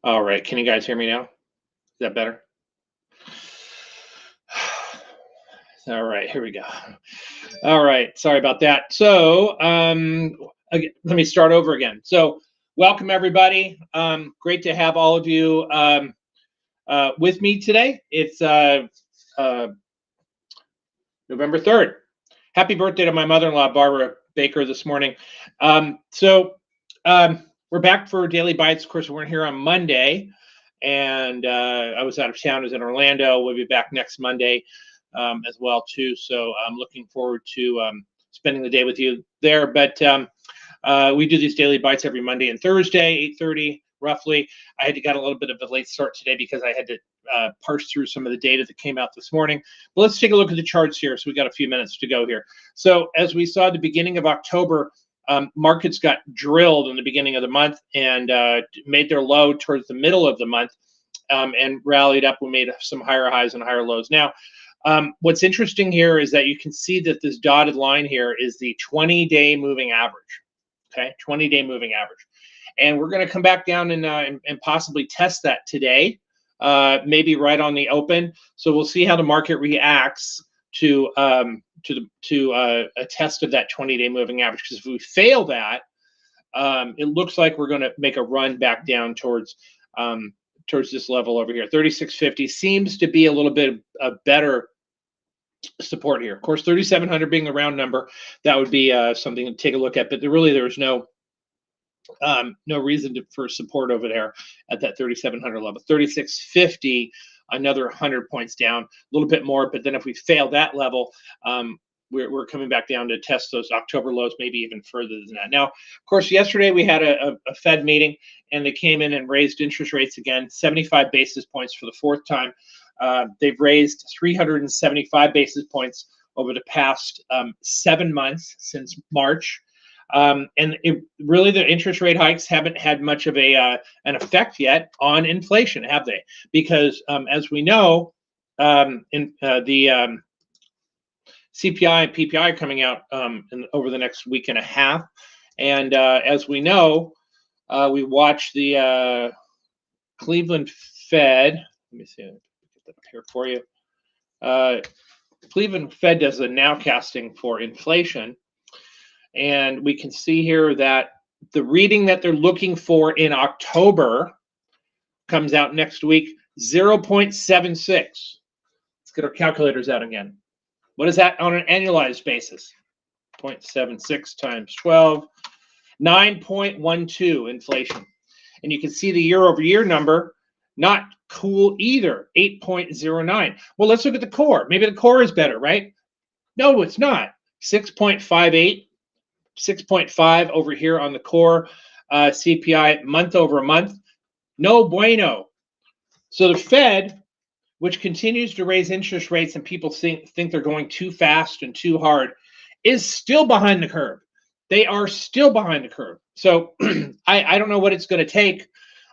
All right. Can you guys hear me now? Is that better? All right. Here we go. All right. Sorry about that. So, again, let me start over again. So, welcome everybody. Great to have all of you with me today. It's November 3rd. Happy birthday to my mother-in-law, Barbara Baker, this morning. We're back for Daily Bites. Of course, we weren't here on Monday, and I was out of town. I was in Orlando. We'll be back next Monday as well, too. So I'm looking forward to spending the day with you there. But we do these Daily Bites every Monday and Thursday, 8:30 roughly. I got a little bit of a late start today because I had to parse through some of the data that came out this morning. But let's take a look at the charts here. So we got a few minutes to go here. So as we saw at the beginning of October, markets got drilled in the beginning of the month and made their low towards the middle of the month and rallied up. We made some higher highs and higher lows. Now, what's interesting here is that you can see that this dotted line here is the 20-day moving average. Okay, 20-day moving average. And we're going to come back down and possibly test that today, maybe right on the open. So we'll see how the market reacts to a test of that 20-day moving average. Because if we fail that, it looks like we're going to make a run back down towards this level over here. 3650 seems to be a little bit of better support here. Of course, 3,700 being the round number, that would be something to take a look at. But there's no reason for support over there at that 3,700 level. 3,650, another 100 points down, a little bit more. But then if we fail that level, we're coming back down to test those October lows, maybe even further than that. Now, of course, yesterday we had a Fed meeting, and they came in and raised interest rates again, 75 basis points for the fourth time. They've raised 375 basis points over the past 7 months since March. Really, the interest rate hikes haven't had much of an effect yet on inflation, have they? Because as we know, the CPI and PPI are coming out over the next week and a half, and as we know, we watch the Cleveland Fed. Let me see. I'll get that up here for you. Cleveland Fed does a nowcasting for inflation. And we can see here that the reading that they're looking for in October comes out next week, 0.76. Let's get our calculators out again. What is that on an annualized basis? 0.76 times 12, 9.12 inflation. And you can see the year-over-year number, not cool either, 8.09. Well, let's look at the core. Maybe the core is better, right? No, it's not. 6.58. 6.5 over here on the core CPI month over month. No bueno. So the Fed, which continues to raise interest rates and people think they're going too fast and too hard, is still behind the curve. They are still behind the curve. So I don't know what it's going to take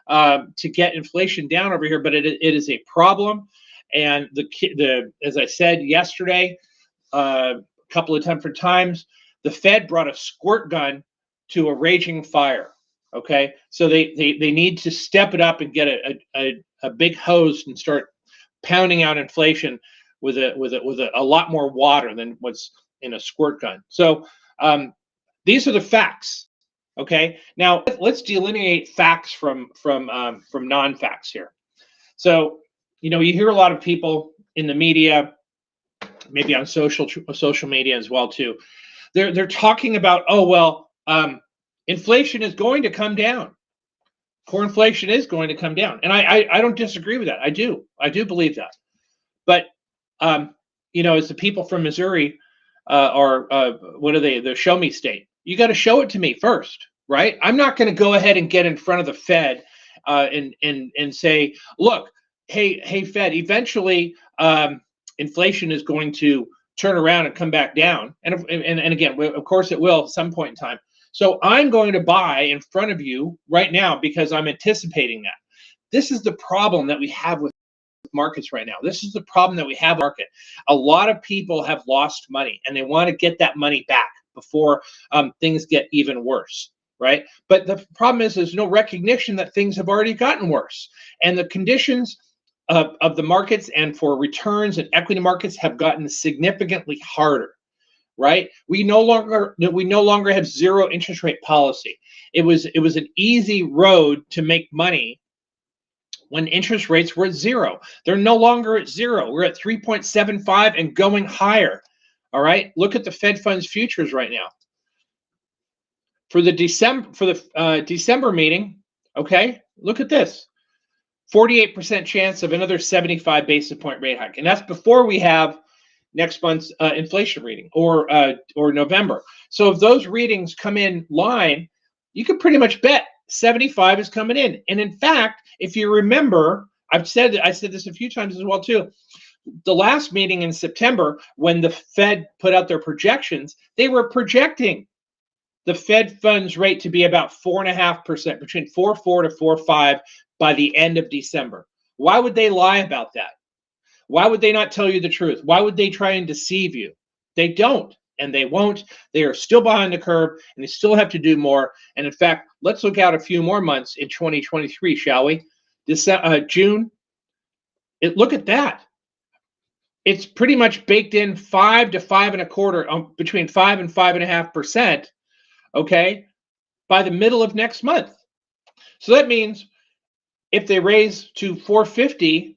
to get inflation down over here, but it is a problem. And as I said yesterday, a couple of different times, the Fed brought a squirt gun to a raging fire. Okay, so they need to step it up and get a big hose and start pounding out inflation with a lot more water than what's in a squirt gun. So these are the facts. Okay, now let's delineate facts from non-facts here. So you hear a lot of people in the media, maybe on social media as well too. They're talking about, inflation is going to come down. Core inflation is going to come down, and I don't disagree with that. I do believe that. But as the people from Missouri are, what are they? The show me state. You got to show it to me first, right? I'm not going to go ahead and get in front of the Fed and say, look, hey Fed, eventually inflation is going to turn around and come back down. And again, of course it will at some point in time. So I'm going to buy in front of you right now because I'm anticipating that. This is the problem that we have with markets right now. This is the problem that we have in the market. A lot of people have lost money and they want to get that money back before things get even worse. right? But the problem is there's no recognition that things have already gotten worse. And the conditions of the markets and for returns and equity markets have gotten significantly harder, right? We no longer have zero interest rate policy. It was an easy road to make money when interest rates were at zero. They're no longer at zero. We're at 3.75 and going higher. All right. Look at the Fed funds futures right now. For the December meeting, okay, look at this. 48% chance of another 75 basis point rate hike. And that's before we have next month's inflation reading or November. So if those readings come in line, you can pretty much bet 75 is coming in. And in fact, if you remember, I said this a few times as well too. The last meeting in September, when the Fed put out their projections, they were projecting the Fed funds rate to be about 4.5%, between 4.4 to 4.5 by the end of December. Why would they lie about that? Why would they not tell you the truth? Why would they try and deceive you? They don't, and they won't. They are still behind the curve, and they still have to do more. And in fact, let's look out a few more months in 2023, shall we? June. Look at that. It's pretty much baked in 5 to 5.25, between 5 and 5.5%. Okay, by the middle of next month. So that means if they raise to 450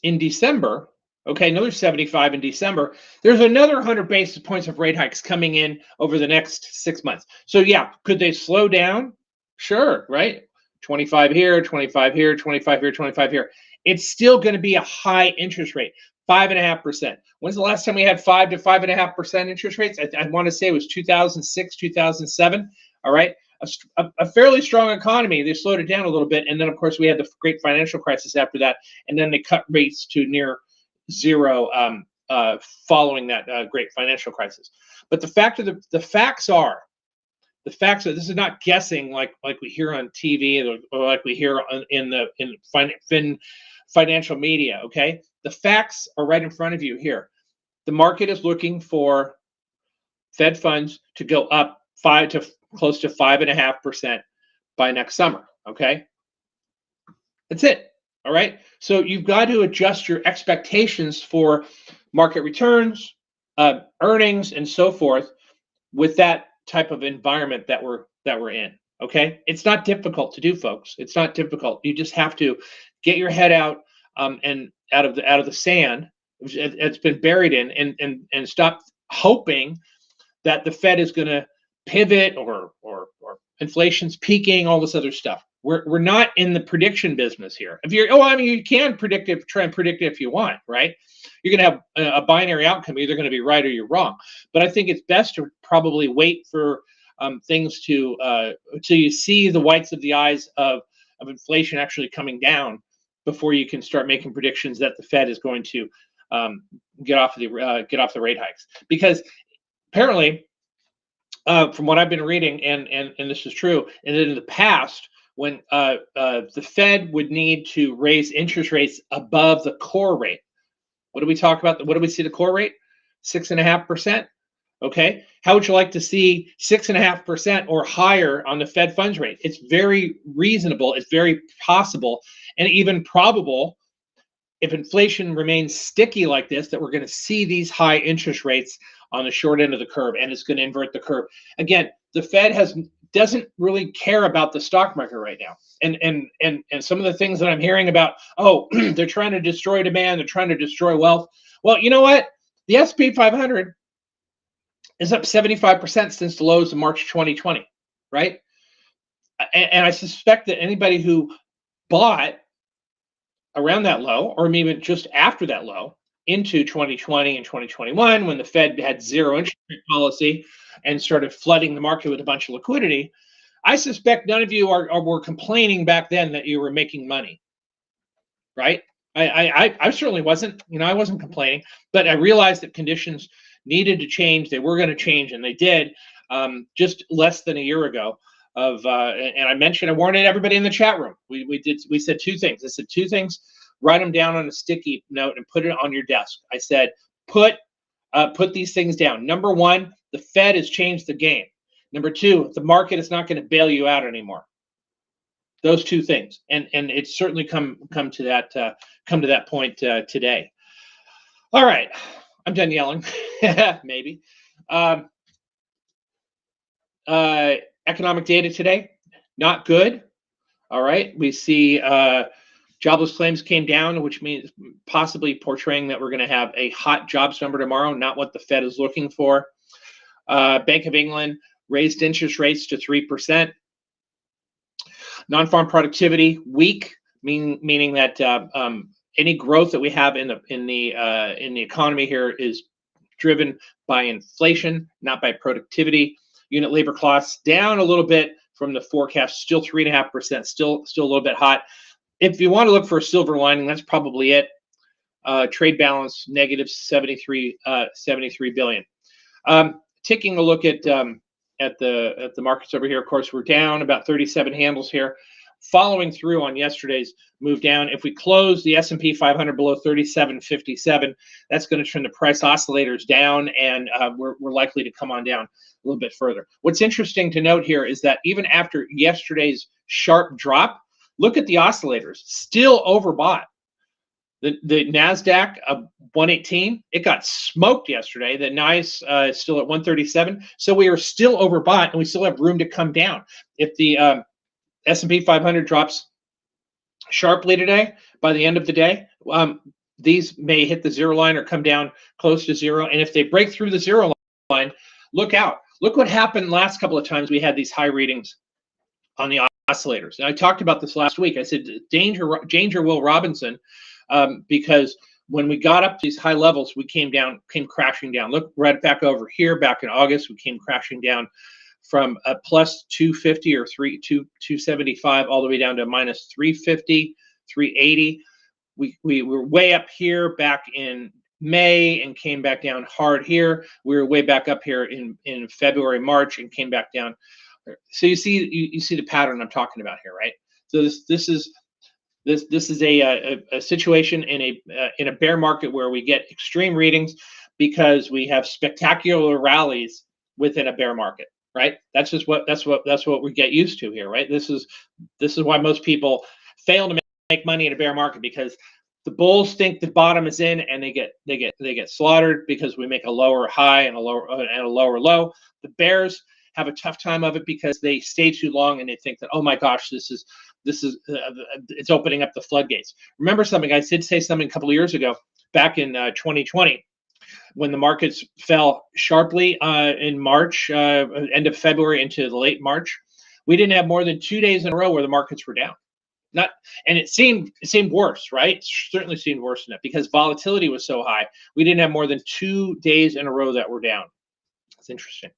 in December, okay, another 75 in December, there's another 100 basis points of rate hikes coming in over the next 6 months. So yeah, could they slow down? Sure, right? 25 here, 25 here, 25 here, 25 here. It's still going to be a high interest rate, 5.5%. When's the last time we had 5 to 5.5% interest rates? I want to say it was 2006, 2007. All right, a fairly strong economy. They slowed it down a little bit, and then of course we had the great financial crisis after that, and then they cut rates to near zero following that great financial crisis. But the facts are this is not guessing like we hear on TV or like we hear in financial media. Okay, the facts are right in front of you here. The market is looking for Fed funds to go up close to 5.5% by next summer. Okay, that's it. All right. So you've got to adjust your expectations for market returns, earnings, and so forth with that type of environment that we're in. Okay, it's not difficult to do, folks. It's not difficult. You just have to get your head out and out of the sand it's been buried in, and stop hoping that the Fed is going to pivot or inflation's peaking, all this other stuff. We're not in the prediction business here. If you're, you can try and predict it if you want, right? You're going to have a binary outcome. You're either going to be right or you're wrong. But I think it's best to probably wait for things till you see the whites of the eyes of inflation actually coming down before you can start making predictions that the Fed is going to get off the rate hikes. Because apparently, from what I've been reading, and this is true, and in the past, when the Fed would need to raise interest rates above the core rate, what do we talk about? What do we see the core rate? 6.5%. Okay, how would you like to see 6.5% or higher on the Fed funds rate? It's very reasonable. It's very possible, and even probable, if inflation remains sticky like this, that we're going to see these high interest rates on the short end of the curve, and it's going to invert the curve. Again, the Fed doesn't really care about the stock market right now. And some of the things that I'm hearing about, they're trying to destroy demand, they're trying to destroy wealth. Well, you know what? The S&P 500 is up 75% since the lows of March 2020, right? And I suspect that anybody who bought around that low, or maybe just after that low, into 2020 and 2021, when the Fed had zero interest rate policy and started flooding the market with a bunch of liquidity, I suspect none of you were complaining back then that you were making money, right? I certainly wasn't. I wasn't complaining, but I realized that conditions needed to change. They were going to change, and they did just less than a year ago. And I warned everybody in the chat room. We said two things. I said two things. Write them down on a sticky note and put it on your desk. I said, put these things down. Number one, the Fed has changed the game. Number two, the market is not going to bail you out anymore. Those two things, and it's certainly come to that point today. All right, I'm done yelling. Maybe. Economic data today, not good. All right, we see jobless claims came down, which means possibly portraying that we're going to have a hot jobs number tomorrow, not what the Fed is looking for. Bank of England raised interest rates to 3%. Non-farm productivity weak, meaning that any growth that we have in the economy here is driven by inflation, not by productivity. Unit labor costs down a little bit from the forecast, still 3.5%, still a little bit hot. If you want to look for a silver lining, that's probably it. Trade balance negative 73 billion. Taking a look at the markets over here, of course, we're down about 37 handles here, following through on yesterday's move down. If we close the S&P 500 below 37.57, that's going to turn the price oscillators down, and we're likely to come on down a little bit further. What's interesting to note here is that even after yesterday's sharp drop, look at the oscillators, still overbought. The NASDAQ 118, it got smoked yesterday. The NICE is still at 137. So we are still overbought, and we still have room to come down. If the S&P 500 drops sharply today, by the end of the day, these may hit the zero line or come down close to zero. And if they break through the zero line, look out. Look what happened last couple of times we had these high readings on the oscillators. And I talked about this last week. I said, danger Will Robinson, because when we got up to these high levels, we came crashing down. Look right back over here, back in August, we came crashing down from a plus 250 or 275 all the way down to minus 350, 380. We were way up here back in May and came back down hard here. We were way back up here in February, March, and came back down. So you see the pattern I'm talking about here, right? So this is a situation in a bear market where we get extreme readings because we have spectacular rallies within a bear market, right? That's what we get used to here, right? This is why most people fail to make money in a bear market, because the bulls think the bottom is in, and they get slaughtered because we make a lower high and a lower low. The bears have a tough time of it because they stay too long and they think that, oh my gosh, this is it's opening up the floodgates. Remember something, I did say something a couple of years ago, back in 2020, when the markets fell sharply in March, end of February into the late March. We didn't have more than 2 days in a row where the markets were down. And it seemed worse, right? It certainly seemed worse than that because volatility was so high. We didn't have more than 2 days in a row that were down. It's interesting.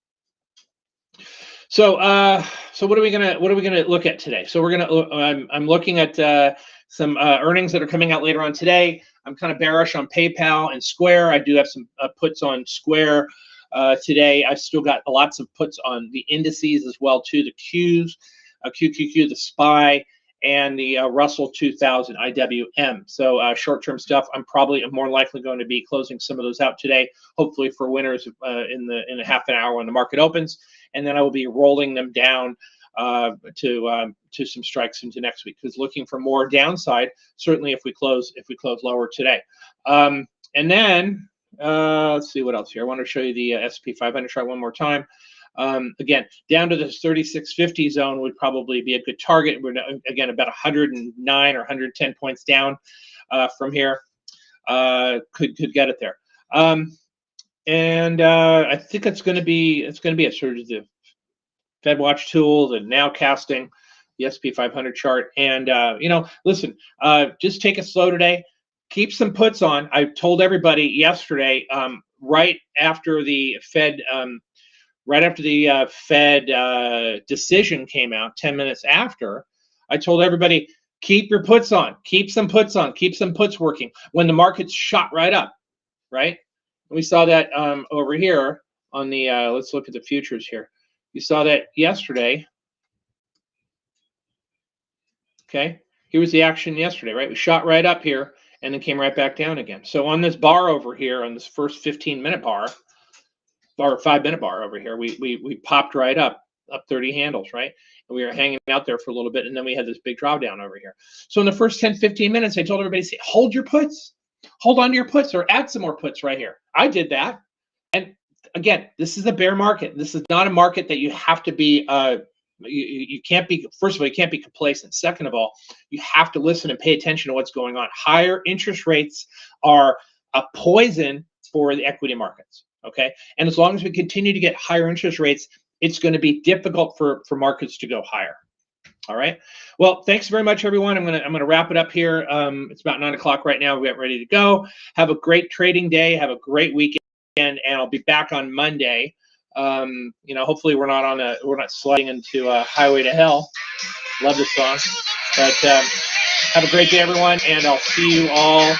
So what are we gonna look at today? So I'm looking at some earnings that are coming out later on today. I'm kind of bearish on PayPal and Square. I do have some puts on Square today. I've still got lots of puts on the indices as well too. The Qs, QQQ, the SPY, and the Russell 2000 IWM. So short-term stuff. I'm more likely going to be closing some of those out today, hopefully for winners in a half an hour when the market opens, and then I will be rolling them down to some strikes into next week. Because looking for more downside, certainly if we close lower today. And then let's see what else here. I want to show you the S&P 500 chart one more time. Again, down to the 3650 zone would probably be a good target. We're again about 109 or 110 points down from here. Could get it there. And I think it's going to be a sort of the Fed Watch tool, the nowcasting, the S&P 500 chart, and listen, just take it slow today. Keep some puts on. I told everybody yesterday, right after the Fed. Right after the Fed decision came out, 10 minutes after, I told everybody, keep your puts on, keep some puts on, keep some puts working. When the markets shot right up, right? And we saw that over here on the, let's look at the futures here. You saw that yesterday. Okay, here was the action yesterday, right? We shot right up here and then came right back down again. So on this bar over here, on this first 15-minute bar, or 5-minute bar over here, we popped right up, up 30 handles, right? And we were hanging out there for a little bit, and then we had this big drawdown over here. So in the first 10, 15 minutes, I told everybody, say, hold your puts, hold on to your puts, or add some more puts right here. I did that. And again, this is a bear market. This is not a market that you have to be, you can't be, first of all, you can't be complacent. Second of all, you have to listen and pay attention to what's going on. Higher interest rates are a poison for the equity markets, okay? And as long as we continue to get higher interest rates, it's going to be difficult for markets to go higher. All right. Well, thanks very much, everyone. I'm gonna wrap it up here. It's about 9 o'clock right now. We're ready to go. Have a great trading day. Have a great weekend, and I'll be back on Monday. Hopefully we're not sliding into Highway to Hell. Love this song. But have a great day, everyone, and I'll see you all